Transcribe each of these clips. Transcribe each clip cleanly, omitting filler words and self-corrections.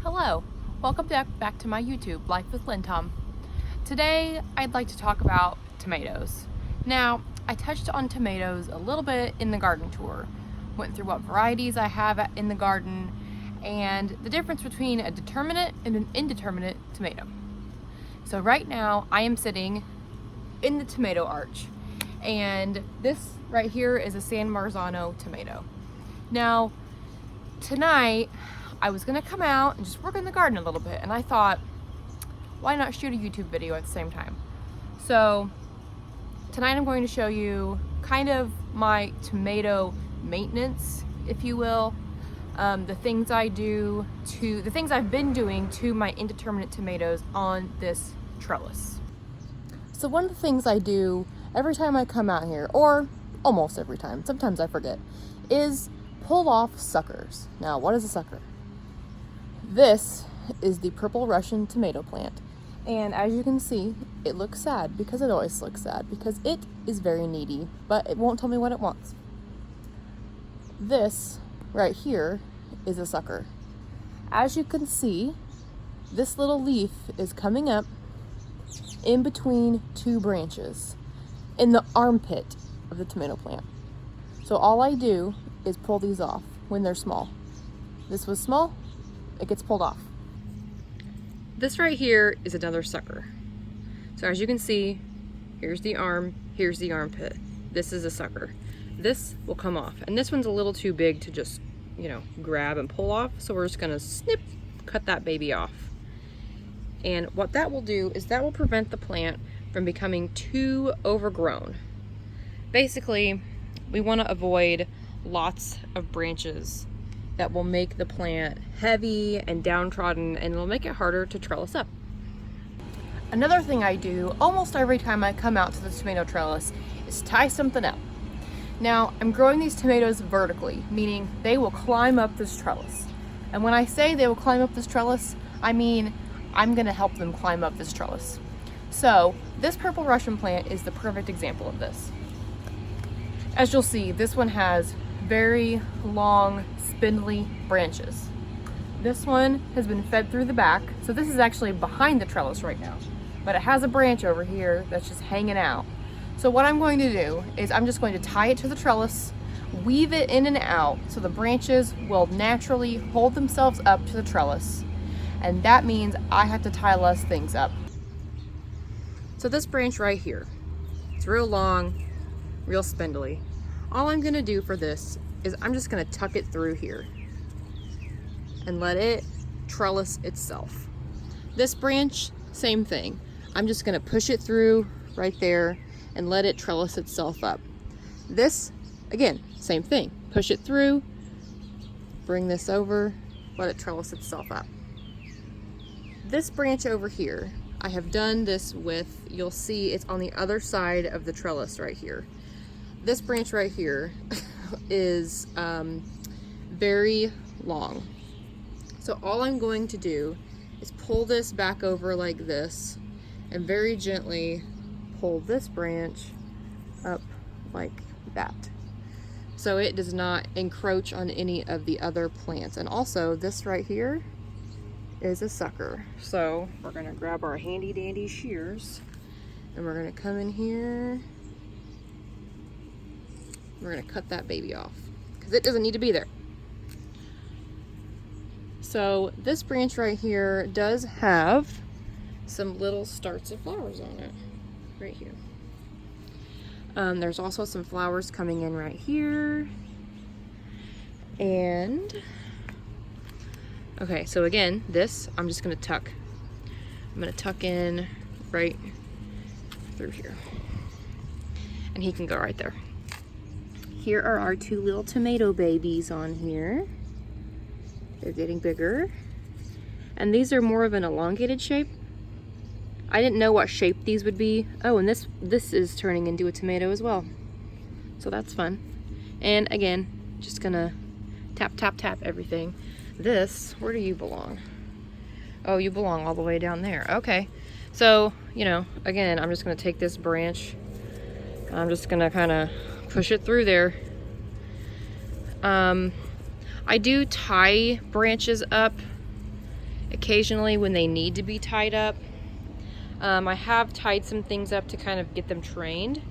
Hello, welcome back to my YouTube, Life with Lintom. Today, I'd like to talk about tomatoes. Now, I touched on tomatoes a little bit in the garden tour. Went through what varieties I have in the garden and the difference between a determinate and an indeterminate tomato. So right now, I am sitting in the tomato arch, and this right here is a San Marzano tomato. Now, tonight, I was gonna come out and just work in the garden a little bit, and I thought, why not shoot a YouTube video at the same time? So tonight I'm going to show you kind of my tomato maintenance, if you will, the things I've been doing to my indeterminate tomatoes on this trellis. So one of the things I do every time I come out here, or almost every time, sometimes I forget, is pull off suckers. Now, what is a sucker? This is the purple Russian tomato plant, and as you can see, it looks sad because it always looks sad because it is very needy, but it won't tell me what it wants. This right here is a sucker. As you can see, this little leaf is coming up in between two branches in the armpit of the tomato plant. So all I do is pull these off when they're small. This was small, it gets pulled off. This right here is another sucker. So as you can see, here's the arm, here's the armpit. This is a sucker. This will come off, and this one's a little too big to just, grab and pull off, so we're just gonna snip, cut that baby off. And what that will do is that will prevent the plant from becoming too overgrown. Basically, we want to avoid lots of branches that will make the plant heavy and downtrodden, and it'll make it harder to trellis up. Another thing I do almost every time I come out to the tomato trellis is tie something up. Now, I'm growing these tomatoes vertically, meaning they will climb up this trellis. And when I say they will climb up this trellis, I mean I'm gonna help them climb up this trellis. So this purple Russian plant is the perfect example of this. As you'll see, this one has very long, spindly branches. This one has been fed through the back, so this is actually behind the trellis right now, but it has a branch over here that's just hanging out. So what I'm going to do is I'm just going to tie it to the trellis, weave it in and out so the branches will naturally hold themselves up to the trellis, and that means I have to tie less things up. So this branch right here, it's real long, real spindly. All I'm gonna do for this is I'm just gonna tuck it through here and let it trellis itself. This branch, same thing. I'm just gonna push it through right there and let it trellis itself up. This, again, same thing. Push it through, bring this over, let it trellis itself up. This branch over here, I have done this with, you'll see it's on the other side of the trellis right here. This branch right here is very long. So all I'm going to do is pull this back over like this and very gently pull this branch up like that. So it does not encroach on any of the other plants. And also this right here is a sucker. So we're gonna grab our handy dandy shears and we're gonna come in here. We're gonna cut that baby off because it doesn't need to be there. So this branch right here does have some little starts of flowers on it, right here. There's also some flowers coming in right here. And, okay, so again, this, I'm just gonna tuck. I'm gonna tuck in right through here. And he can go right there. Here are our two little tomato babies on here. They're getting bigger. And these are more of an elongated shape. I didn't know what shape these would be. Oh, and this is turning into a tomato as well. So that's fun. And again, just gonna tap, tap, tap everything. This, where do you belong? Oh, you belong all the way down there. Okay. So, again, I'm just gonna take this branch. I'm just gonna kind of push it through there. I do tie branches up occasionally when they need to be tied up. I have tied some things up to kind of get them trained.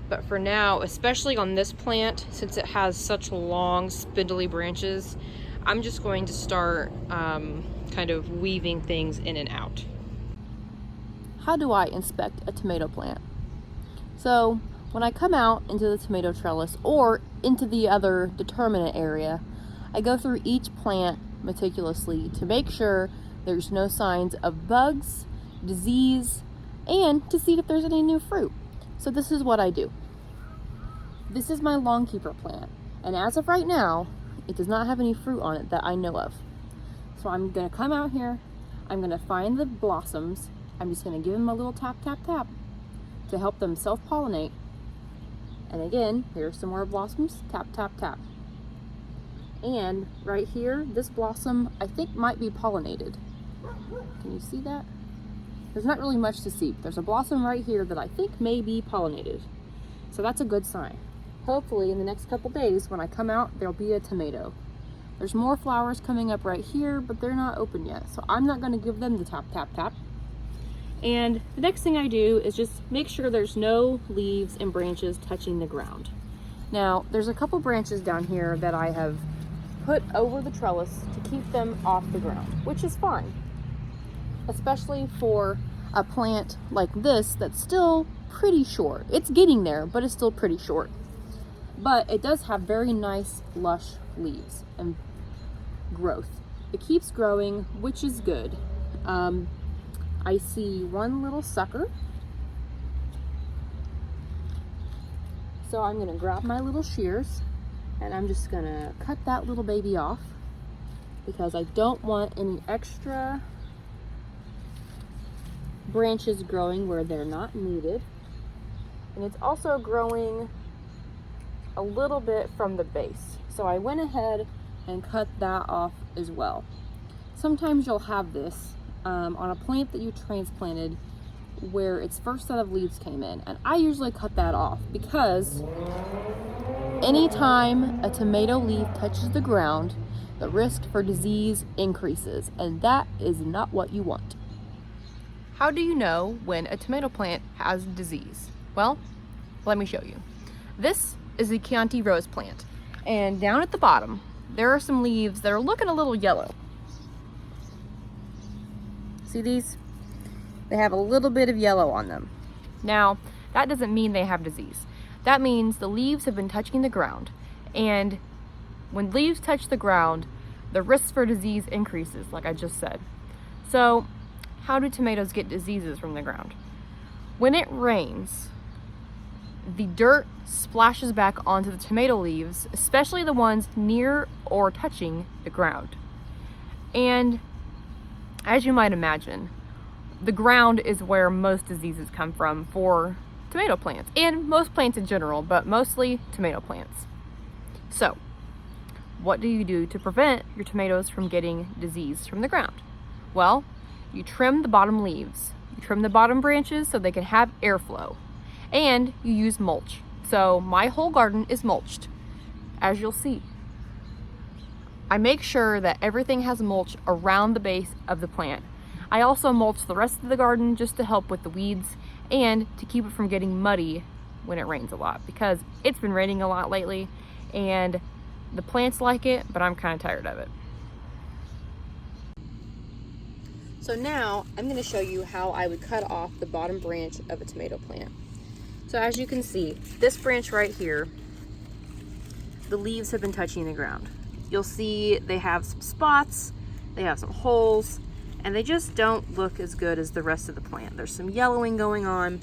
But for now, especially on this plant, since it has such long spindly branches, I'm just going to start kind of weaving things in and out. How do I inspect a tomato plant? So when I come out into the tomato trellis or into the other determinate area, I go through each plant meticulously to make sure there's no signs of bugs, disease, and to see if there's any new fruit. So this is what I do. This is my longkeeper plant, and as of right now, it does not have any fruit on it that I know of. So I'm gonna come out here, I'm gonna find the blossoms, I'm just gonna give them a little tap, tap, tap to help them self-pollinate. And again, here's some more blossoms, tap, tap, tap. And right here, this blossom I think might be pollinated. Can you see that? There's not really much to see. There's a blossom right here that I think may be pollinated. So that's a good sign. Hopefully in the next couple days when I come out, there'll be a tomato. There's more flowers coming up right here, but they're not open yet. So I'm not gonna give them the tap, tap, tap. And the next thing I do is just make sure there's no leaves and branches touching the ground. Now, there's a couple branches down here that I have put over the trellis to keep them off the ground, which is fine. Especially for a plant like this that's still pretty short. It's getting there, but it's still pretty short. But it does have very nice, lush leaves and growth. It keeps growing, which is good. I see one little sucker. So I'm gonna grab my little shears and I'm just gonna cut that little baby off because I don't want any extra branches growing where they're not needed. And it's also growing a little bit from the base. So I went ahead and cut that off as well. Sometimes you'll have this on a plant that you transplanted where its first set of leaves came in. And I usually cut that off because anytime a tomato leaf touches the ground, the risk for disease increases. And that is not what you want. How do you know when a tomato plant has disease? Well, let me show you. This is the Chianti rose plant. And down at the bottom, there are some leaves that are looking a little yellow. See these? They have a little bit of yellow on them. Now, that doesn't mean they have disease. That means the leaves have been touching the ground. And when leaves touch the ground, the risk for disease increases, like I just said. So, how do tomatoes get diseases from the ground? When it rains, the dirt splashes back onto the tomato leaves, especially the ones near or touching the ground. And as you might imagine, the ground is where most diseases come from for tomato plants, and most plants in general, but mostly tomato plants. So, what do you do to prevent your tomatoes from getting disease from the ground? Well, you trim the bottom leaves. You trim the bottom branches so they can have airflow. And you use mulch. So my whole garden is mulched, as you'll see. I make sure that everything has mulch around the base of the plant. I also mulch the rest of the garden just to help with the weeds and to keep it from getting muddy when it rains a lot, because it's been raining a lot lately and the plants like it, but I'm kind of tired of it. So now I'm going to show you how I would cut off the bottom branch of a tomato plant. So as you can see, this branch right here, the leaves have been touching the ground. You'll see they have some spots, they have some holes, and they just don't look as good as the rest of the plant. There's some yellowing going on.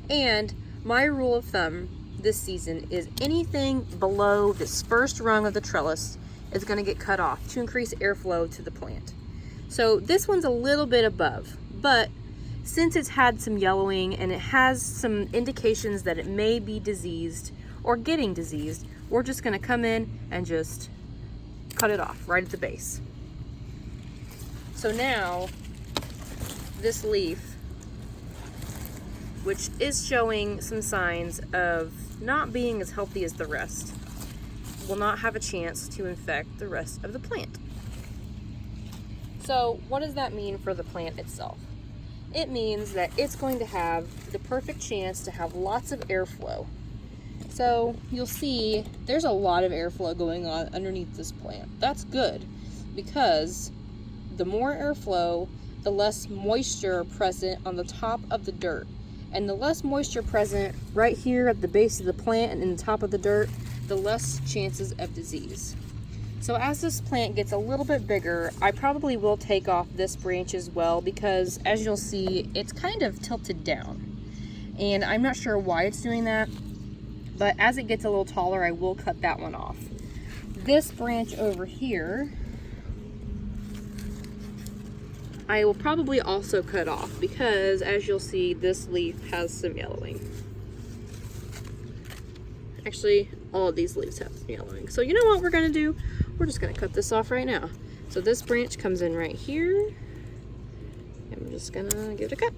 And my rule of thumb this season is anything below this first rung of the trellis is going to get cut off to increase airflow to the plant. So this one's a little bit above, but since it's had some yellowing and it has some indications that it may be diseased or getting diseased, we're just going to come in and just cut it off right at the base. So now this leaf, which is showing some signs of not being as healthy as the rest, will not have a chance to infect the rest of the plant. So what does that mean for the plant itself? It means that it's going to have the perfect chance to have lots of airflow. So you'll see there's a lot of airflow going on underneath this plant. That's good, because the more airflow, the less moisture present on the top of the dirt. And the less moisture present right here at the base of the plant and in the top of the dirt, the less chances of disease. So as this plant gets a little bit bigger, I probably will take off this branch as well, because as you'll see, it's kind of tilted down. And I'm not sure why it's doing that, but as it gets a little taller, I will cut that one off. This branch over here, I will probably also cut off, because as you'll see, this leaf has some yellowing. Actually, all of these leaves have some yellowing. So you know what we're gonna do? We're just gonna cut this off right now. So this branch comes in right here. I'm just gonna give it a cut.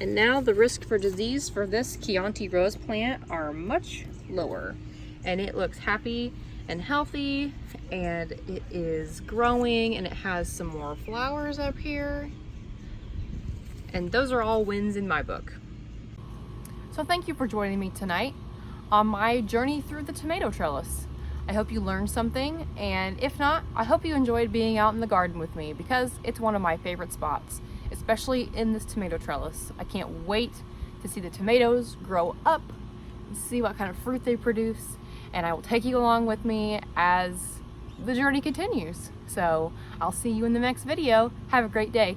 And now the risk for disease for this Chianti rose plant are much lower. And it looks happy and healthy, and it is growing, and it has some more flowers up here. And those are all wins in my book. So thank you for joining me tonight on my journey through the tomato trellis. I hope you learned something, and if not, I hope you enjoyed being out in the garden with me, because it's one of my favorite spots, especially in this tomato trellis. I can't wait to see the tomatoes grow up and see what kind of fruit they produce, and I will take you along with me as the journey continues. So I'll see you in the next video. Have a great day.